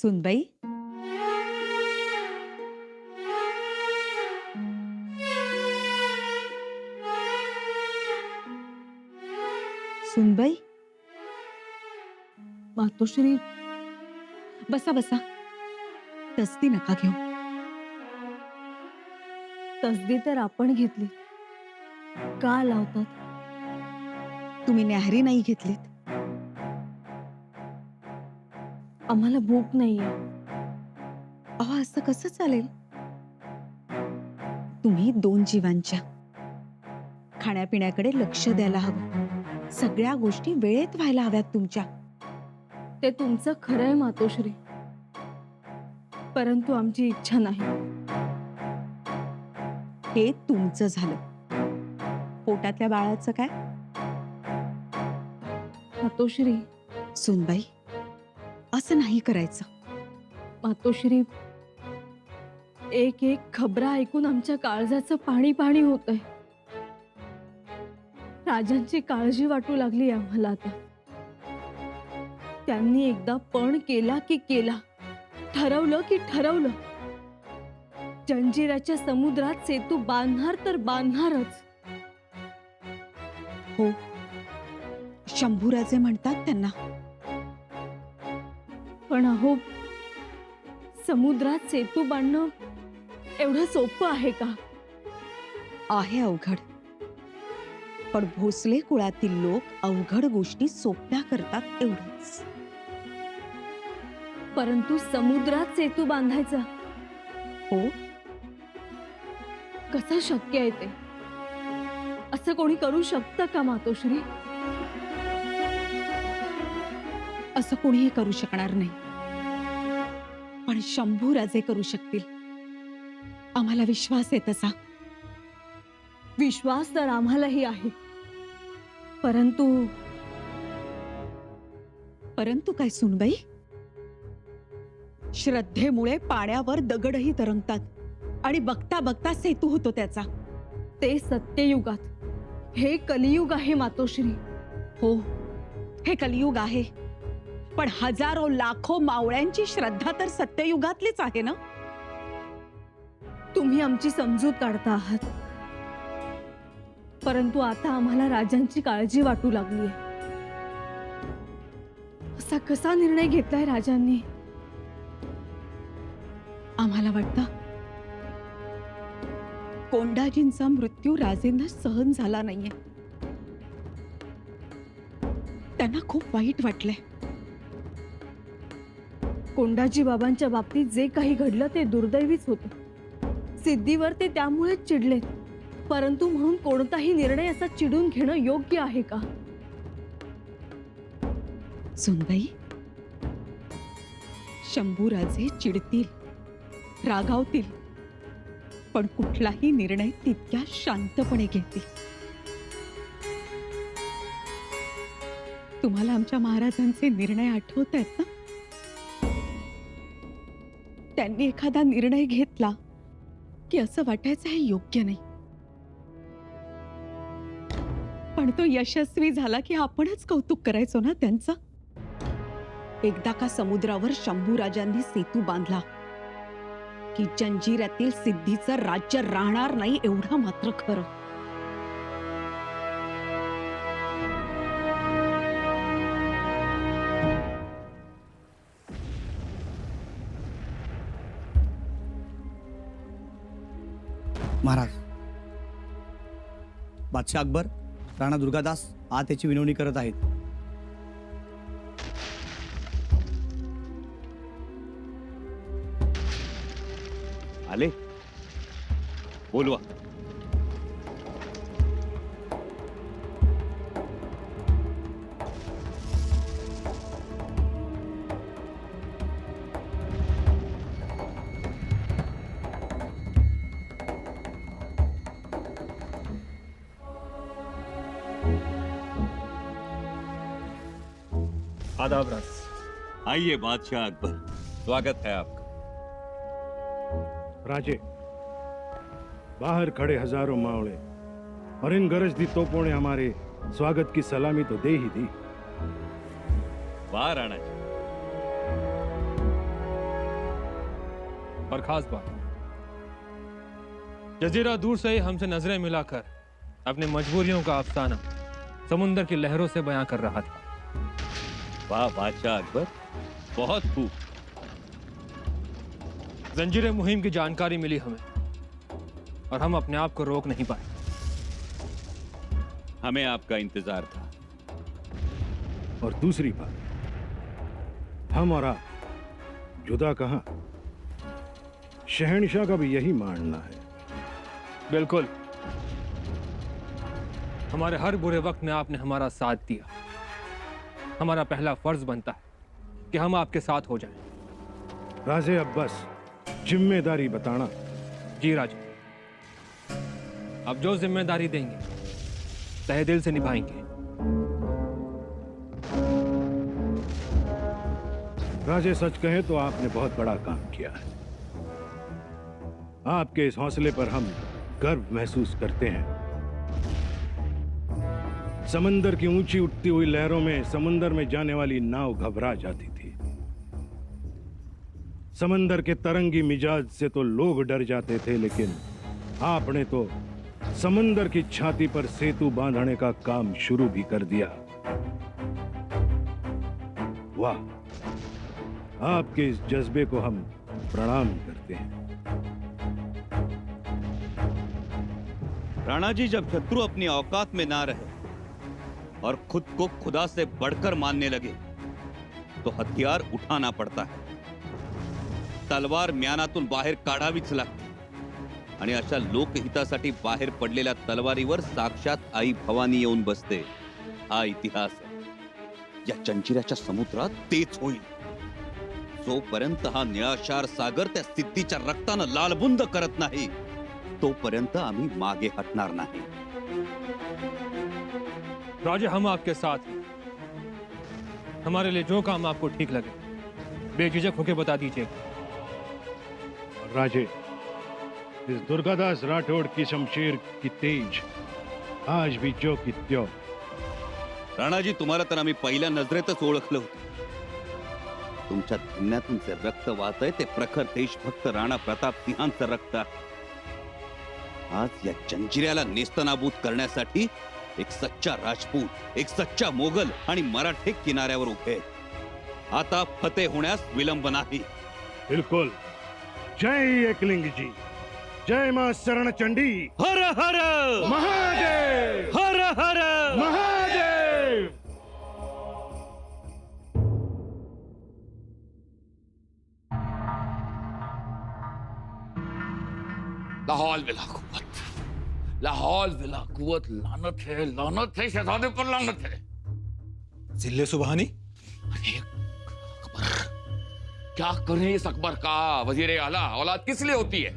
सुनबाई, सुनबाई, मातोश्री, बसा बसा. तसदी नका घेऊ. तसदी तर आपण घेतली. का लावतात? तुम्ही न्याहारी नाही घेतलीत. आम्हाला भूक नाहीये. अहो, असं कसं चालेल? तुम्ही दोन जीवांच्या खाण्यापिण्याकडे लक्ष द्यायला हवं. सगळ्या गोष्टी वेळेत व्हायला हव्यात तुमच्या. ते तुमचं खरंय मातोश्री, परंतु आमची इच्छा नाही. हे तुमचं झालं. पोटातल्या बाळाचं काय? मातोश्री, सुनबाई, असं नाही करायचं. मातोश्री, एक एक खबरा ऐकून आमच्या काळजाचं पाणी पाणी होतंय. राजांची काळजी वाटू लागली आम्हाला आता. त्यांनी एकदा पण केला की केला, ठरवलं की ठरवलं. जंजिराच्या समुद्रात सेतू बांधणार तर बांधणारच. हो, शंभूराजे म्हणतात त्यांना. पण अहो, समुद्रात सेतू बांधणं एवढं सोपं आहे का? आहे अवघड. पण भोसले कुळातील लोक अवघड गोष्टी सोप्या करतात एवढंच. परंतु समुद्रात सेतू बांधायचा हो, कसं शक्य आहे ते? असं कोणी करू शकतं का मातोश्री? असं कोणीही करू शकणार नाही. पण शंभूराजे करू शकतील. आम्हाला विश्वास आहे तसा. विश्वास तर आम्हालाही आहे, परंतु परंतु काय सुनबाई? श्रद्धेमुळे पाण्यावर दगडही तरंगतात आणि बघता बघता सेतू होतो त्याचा. ते सत्ययुगात. हे कलियुग आहे मातोश्री. हो, हे कलियुग आहे. पण हजारो लाखो मावळ्यांची श्रद्धा तर सत्ययुगातलीच आहे ना. तुम्ही आमची समजूत काढता आहात, परंतु आता आम्हाला राजांची काळजी वाटू लागली आहे. असा कसा निर्णय घेतलाय राजांनी? आम्हाला वाटतं कोंडाजींचा मृत्यू राजेंना सहन झाला नाहीये. त्यांना खूप वाईट वाटलंय. कोंडाजी बाबांच्या बाबतीत जे काही घडलं ते दुर्दैवीच होतं. सिद्धीवर ते त्यामुळेच चिडलेत. परंतु म्हणून कोणताही निर्णय असा चिडून घेणं योग्य आहे का? सुनबाई, शंभूराजे चिडतील, रागावतील, पण कुठलाही निर्णय तितक्या शांतपणे घेतील. तुम्हाला आमच्या महाराजांचे निर्णय आठवत आहेत ना? त्यांनी एखादा निर्णय घेतला की असं वाटायचं हे योग्य नाही, पण तो यशस्वी झाला की आपणच कौतुक करायचो ना त्यांचं. एकदा का समुद्रावर शंभूराजांनी सेतू बांधला की जंजिऱ्यातील सिद्धीचं राज्य राहणार नाही, एवढं मात्र खरं. महाराज, बादशाह अकबर, राणा दुर्गादास आज त्याची विनवणी करत आहेत. आले, बोलवा. आदाब राज। आइए बादशाह अकबर, स्वागत है आपका। राजे, बाहर खड़े हजारों मावड़े और इन गरजदी तोपों ने हमारे स्वागत की सलामी तो दे ही दी। वाह राणा जी, और खास बात, जजीरा दूर से ही हमसे नजरें मिलाकर अपनी मजबूरियों का अफसाना समुंदर की लहरों से बयां कर रहा था। वाह बादशाह अकबर, बहुत खूब। जंजीर मुहिम की जानकारी मिली हमें और हम अपने आप को रोक नहीं पाए। हमें आपका इंतजार था। और दूसरी बात, हम और आप जुदा कहां? शहनशाह का भी यही मानना है। बिल्कुल, हमारे हर बुरे वक्त में आपने हमारा साथ दिया। हमारा पहला फर्ज बनता है कि हम आपके साथ हो जाएं। राजे अब्बास, जिम्मेदारी बताना। जी राजा, आप जो जिम्मेदारी देंगे तहे दिल से निभाएंगे। राजे, सच कहें तो आपने बहुत बड़ा काम किया है। आपके इस हौसले पर हम गर्व महसूस करते हैं। समंदर की ऊंची उठती हुई लहरों में समुंदर में जाने वाली नाव घबरा जाती थी। समंदर के तरंगी मिजाज से तो लोग डर जाते थे, लेकिन आपने तो समंदर की छाती पर सेतु बांधने का काम शुरू भी कर दिया। वाह, आपके इस जज्बे को हम प्रणाम करते हैं। राणा जी, जब शत्रु अपनी औकात में ना रहे और खुद को खुदा से बढ़कर मानने लगे तो हथियार उठाना पडता है। तलवार म्यानातून बाहेर काढावीच लागते आणि अशा लोकहितासाठी बाहेर पडलेल्या तलवारीवर साक्षात आई भवानी येऊन बसते। हा इतिहास आहे। या जंजिऱ्याच्या समुद्रात तेच होईल। जोपर्यंत हा निळाशार सागर त्या सिद्धीच्या रक्तानं लालबुंद करत नाही तोपर्यंत आम्ही मागे हटणार नाही। राजा, हम आपके साथ हैं। हमारे लिए जो काम आपको ठीक लगे बेझिझक होकर बता दीजिएगा। और राजे, इस दुर्गादास राठौड़ की शमशीर की तेज आज भी जो की त्यों। राणाजी, तुम्हाला तर आम्ही पहिल्या नजरेतच ओळखलं होतं। तुमच्या धन्यातून जे रक्त वाहतंय ते प्रखर देशभक्त राणा प्रताप सिंहांचं रक्त आहे। आज या जंजिऱ्याला नेस्तनाबूत करण्यासाठी एक सच्चा राजपूत, एक सच्चा मोगल आणि मराठे किनाऱ्यावर उभे आहेत। आता फतेह होण्यास विलंब नाही। बिल्कुल। जय एकलिंग जी, जय मां शरण चंडी। हर हर महादेव, हर हर महादेव। लाहौल विला कुव्वत, लाहौल विला कुव्वत। लानत है शहजादे पर लानत है। जिल्ले सुबहानी, अरे अकबर, क्या करें इस अकबर का? वजीर आला, औलाद किस लिए होती है?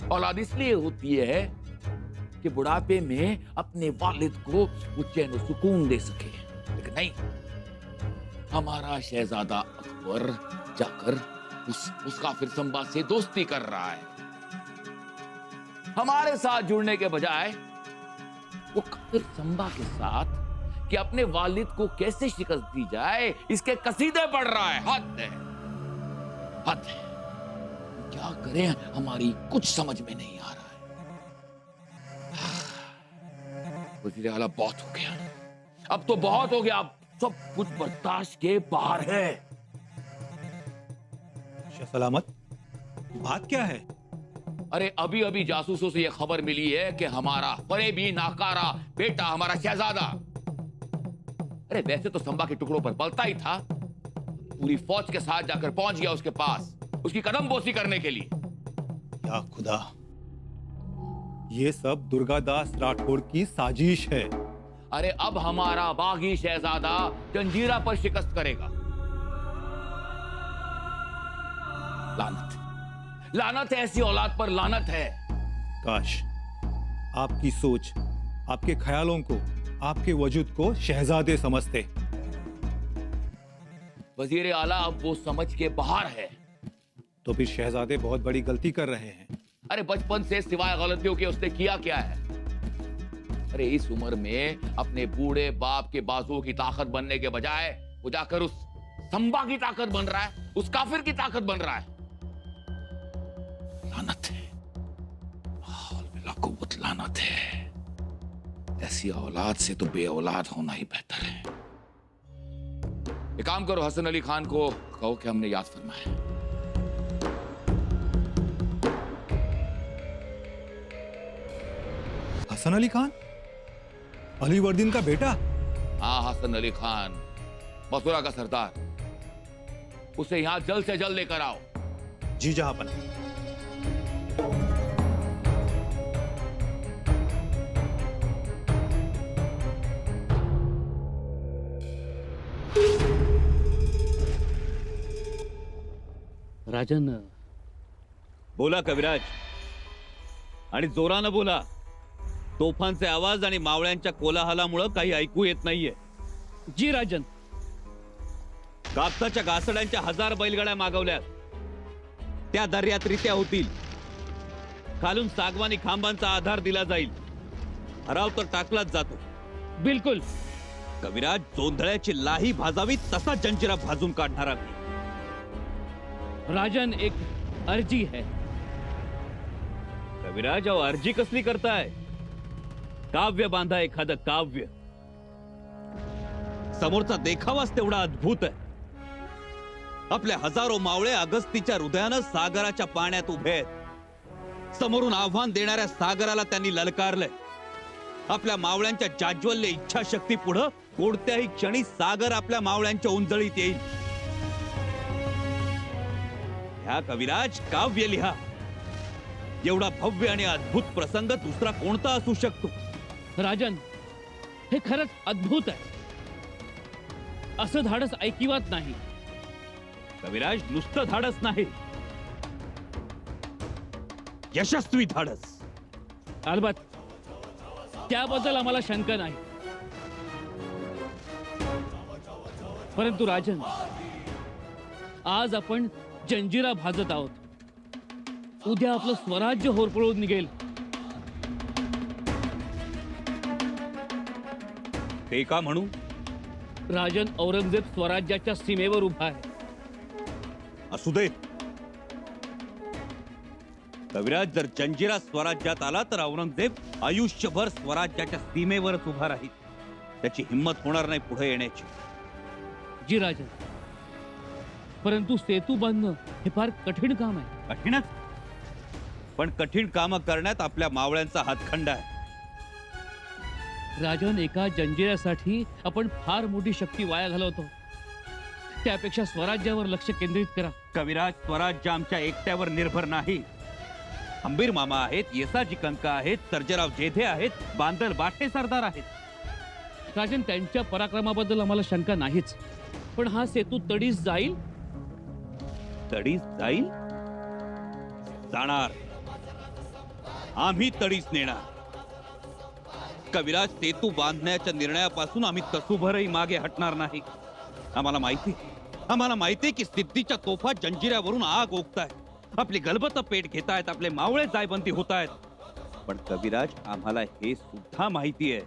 औलाद इसलिए होती है कि बुढ़ापे में अपने वालिद को वो चैन सुकून दे सके। लेकिन नहीं, हमारा शहजादा अकबर जाकर उस काफिर संबा से दोस्ती कर रहा है। हमारे साथ जुड़ने के बजाय वो काफिर संबा के साथ कि अपने वालिद को कैसे शिकस्त दी जाए इसके कसीदे पढ़ रहा है। हद है, हद है। क्या करें, हमारी कुछ समझ में नहीं आ रहा है। वज़ीर आला, बहुत हो गया, अब तो बहुत हो गया। अब सब कुछ बर्दाश्त के बाहर है। सलामत, बात क्या है? अरे अभी अभी जासूसों से यह खबर मिली है कि हमारा फरेबी नाकारा बेटा, हमारा शहजादा, अरे वैसे तो संबा के टुकड़ों पर पलता ही था, पूरी फौज के साथ जाकर पहुंच गया उसके पास, उसकी कदम बोसी करने के लिए। या खुदा, ये सब दुर्गादास राठौड़ की साजिश है। अरे अब हमारा बागी शहजादा जंजीरा पर शिकस्त करेगा। लानत, लानत है, ऐसी औलाद पर लानत है। काश आपकी सोच, आपके ख्यालों को, आपके वजूद को शहजादे समझते। वजीर आला अब वो समझ के बाहर है। तो फिर शहजादे बहुत बड़ी गलती कर रहे हैं। अरे बचपन से सिवाय गलतियों के उसने किया क्या है? अरे इस उम्र में अपने बूढ़े बाप के बाजुओं की ताकत बनने के बजाय वो जाकर उस संबा की ताकत बन रहा है, उस काफिर की ताकत बन रहा है। लानत है, माहौल में लाखों बुत लानत है। ऐसी औलाद से तो बे औलाद होना ही बेहतर है। एक काम करो, हसन अली खान को कहो कि हमने याद फरमाया। हसन अली खान, अली वर्दीन का बेटा? हाँ, हसन अली खान, मथुरा का सरदार। उसे यहां जल्द से जल्द लेकर आओ। जी जहांपना। राजन, बोला कविराज, आणि जोरानं बोला. तोफांचे आवाज आणि मावळ्यांच्या कोलाहलामुळे काही ऐकू येत नाहीये. जी राजन. कापसाच्या घासड्यांच्या 1000 बैलगाड्या मागवल्यात. त्या दर्यात रित्या होतील. खालून सागवानी खांबांचा आधार दिला जाईल. हराव तर टाकलाच जातो. बिलकुल. कविराज, जोंधळ्याची लाही भाजावी तसा जंजिरा भाजून काढणारा मी. राजन, एक अर्जी है. कविराज, अहो अर्जी कसली करताय? काव्य बांधा, एखादं काव्य. समोरचा देखावाच तेवढा अद्भुत आहे. आपल्या हजारो मावळे अगस्तीच्या हृदयानं सागराच्या पाण्यात उभे आहेत. समोरून आव्हान देणाऱ्या सागराला त्यांनी ललकारलंय. आपल्या मावळ्यांच्या जाज्वल्य इच्छाशक्ती पुढे कोणत्याही क्षणी सागर आपल्या मावळ्यांच्या उंजळीत येईल. ह्या कविराज, काव्य लिहा. एवढा भव्य आणि अद्भुत प्रसंग दुसरा कोणता असू शकतो? राजन, हे खरंच अद्भुत आहे. असं धाडस ऐकिवात नाही. कविराज, नुसतं धाडस नाही, यशस्वी धाडस. अलबत, त्याबद्दल आम्हाला शंका नाही. परंतु राजन, आज आपण जंजिरा भाजत आहोत. उद्या आपलं स्वराज्य होरपळून निघेल. ते का म्हणू? राजन, औरंगजेब स्वराज्याच्या सीमेवर उभा आहे. असू दे कविराज, जर जंजिरा स्वराज्यात आला तर औरंगजेब आयुष्यभर स्वराज्याच्या सीमेवरच उभा राहील. त्याची हिंमत होणार नाही पुढे येण्याची. जी राजन, परंतु सेतू बांधणं हे फार कठीण काम आहे. कठीणच, पण कठीण कामं करण्यात आपल्या मावळ्यांचा हातखंड आहे. राजन, एका जंजिऱ्यासाठी आपण फार मोठी शक्ती वाया घालवतो. त्यापेक्षा स्वराज्यावर लक्ष केंद्रित करा. कविराज, स्वराज्य आमच्या एकट्यावर निर्भर नाही. अंबीर मामा आहेत, येसाजी कंका आहेत, सर्जेराव जेधे आहेत, बांदल बाठे सरदार आहेत. राजन, त्यांच्या पराक्रमाबद्दल आम्हाला शंका नाहीच. पण हा सेतू तडीस जाईल. तडीस जाईल? जाणार. आम्ही तडीस नेणार. कविराज, सेतू बांधण्याच्या निर्णयापासून आम्ही तसूभरही मागे हटणार नाही. आम्हाला माहिती की सिद्धीच्या तोफा जंजिऱ्यावरून आग ओकतायत. आपली गलबत पेट घेतायत. आपले मावळे जायबंदी होतायत. पण कविराज, आम्हाला हे सुद्धा माहिती आहे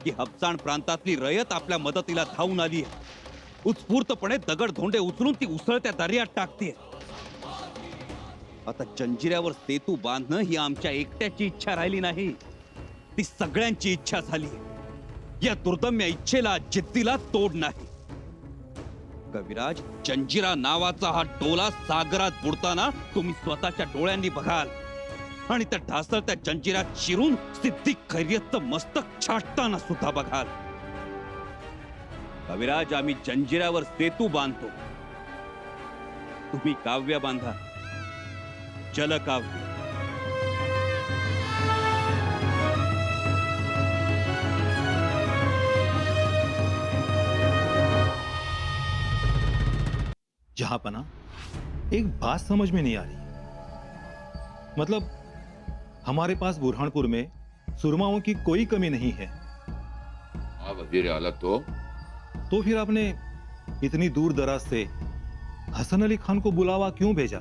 की हबसाण प्रांतातली रयत आपल्या मदतीला धावून आली आहे. उत्स्फूर्तपणे दगड धोंडे उचलून ती उसळत्या दर्यात टाकते. आता जंजिऱ्यावर सेतू बांधणं ही आमच्या एकट्याची इच्छा राहिली नाही, ती सगळ्यांची इच्छा झाली. या दुर्दम्य इच्छेला, जिद्दीला तोड नाही. कविराज, जंजिरा नावाचा हा डोला सागरात बुडताना तुम्ही स्वतःच्या डोळ्यांनी बघाल आणि त्या ढासळत्या जंजिऱ्यात शिरून सिद्धी खैरियतचं मस्तक छाटताना सुद्धा बघाल. कविराज, आम्ही जंजिऱ्यावर सेतू बांधतो. तुम्ही काव्य बांधा, जलकाव्य. जहांपना, एक बात समझ में नहीं आ रही. मतलब हमारे पास बुरहानपुर में सुरमाओं की कोई कमी नहीं है. वजीर आला तो फिर आपने इतनी दूर दराज से हसन अली खान को बुलावा क्यों भेजा?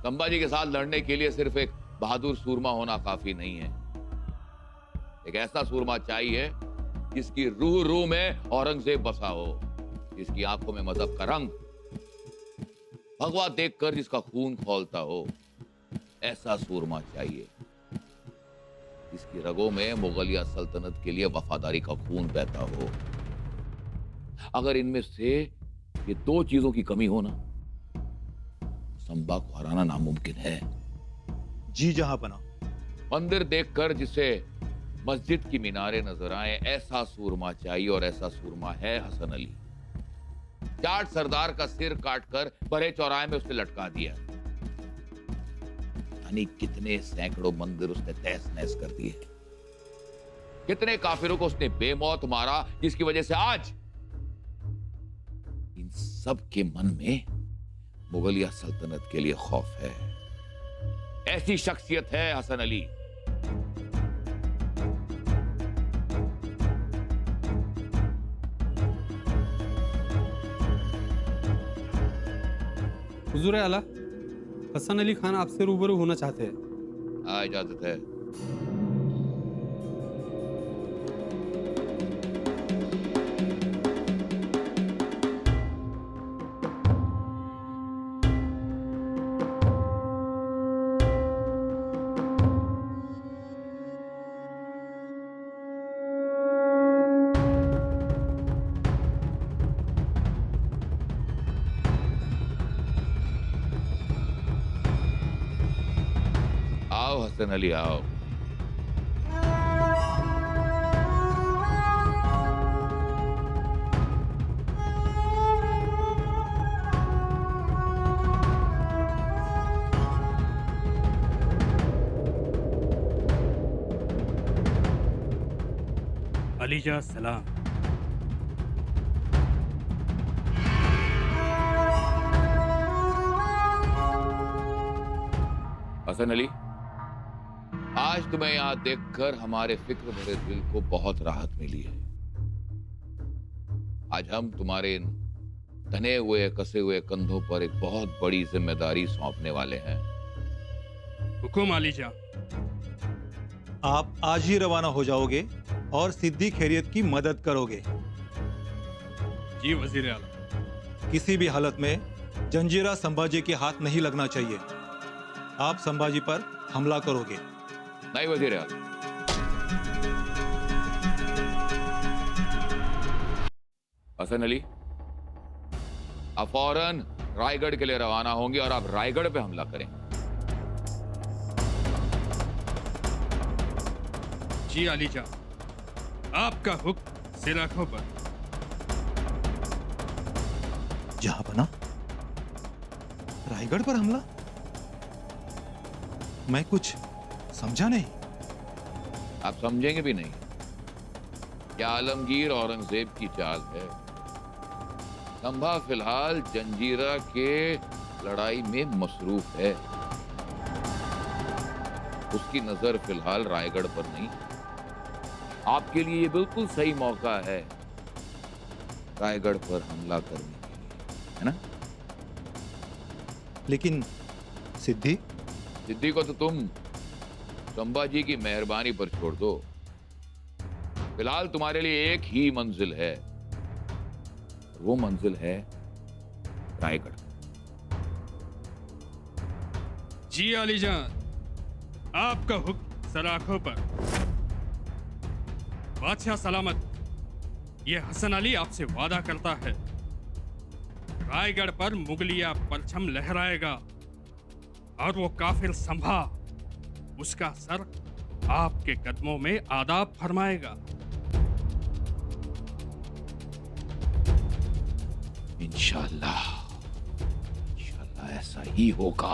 संभाजी के साथ लड़ने के लिए सिर्फ एक बहादुर सूरमा होना काफी नहीं है. एक ऐसा सूरमा चाहिए जिसकी रूह रूह में औरंगजेब बसा हो, जिसकी आंखों में मजहब का रंग, भगवा देखकर जिसका खून खौलता हो, ऐसा सूरमा चाहिए जिसकी रगों में मुगलिया सल्तनत के लिए वफादारी का खून बहता हो। अगर इनमें से ये दो चीजों की कमी हो ना, संबा को हराना नामुमकिन है। जी जहांपना। मंदिर देखकर जिसे मस्जिद की मीनारें नजर आए, ऐसा सूरमा चाहिए, और ऐसा सूरमा है हसन अली। जाट सरदार का सिर काटकर बड़े चौराहे में उसने लटका दिया। यानी कितने सैकड़ों मंदिर उसने तहस नहस कर दिए, कितने काफिरों को उसने बेमौत मारा, जिसकी वजह से आज इन सब के मन में मुगलिया सल्तनत के लिए खौफ है। ऐसी शख्सियत है हसन अली। हुजूर आला, हसन अली खान आपसे रूबरू होना चाहते हैं। इजाजत है। आओ हसन अली, आओ। अलीजा सलाम। हसन अली, आज तुम्हें यहां देखकर हमारे फिक्र भरे दिल को बहुत राहत मिली है। आज हम तुम्हारे इन तने हुए कसे हुए कंधों पर एक बहुत बड़ी जिम्मेदारी सौंपने वाले हैं। हुकुम अलीजा। आप आज ही रवाना हो जाओगे और सिद्दी खैरियत की मदद करोगे। जी वजीर आला। किसी भी हालत में जंजीरा संभाजी के हाथ नहीं लगना चाहिए। आप संभाजी पर हमला करोगे। नहीं वजीर आला। हसन अली, आप फौरन रायगढ़ के लिए रवाना होंगे और आप रायगढ़ पे हमला करें। जी अलीजा, आपका हुक्म सिर आंखों पर। जहांपना, रायगढ़ पर हमला? मैं कुछ समझा नहीं। आप समझेंगे भी नहीं। क्या आलमगीर औरंगजेब की चाल है। संभा फिलहाल जंजीरा के लड़ाई में मसरूफ है। उसकी नजर फिलहाल रायगढ़ पर नहीं। आपके लिए ये बिल्कुल सही मौका है रायगढ़ पर हमला करने के लिए, है ना? लेकिन सिद्धि? सिद्धि को तो तुम संभाजी की मेहरबानी पर छोड़ दो। फिलहाल तुम्हारे लिए एक ही मंजिल है, वो मंजिल है रायगढ़। जी अलीजान, आपका हुक्म सलाखों पर। बादशाह सलामत, ये हसन अली आपसे वादा करता है रायगढ़ पर मुगलिया परचम लहराएगा और वो काफिर संभा उसका सर आपके कदमों में आदाब फरमाएगा। इंशाअल्लाह, इंशाअल्लाह ऐसा ही होगा।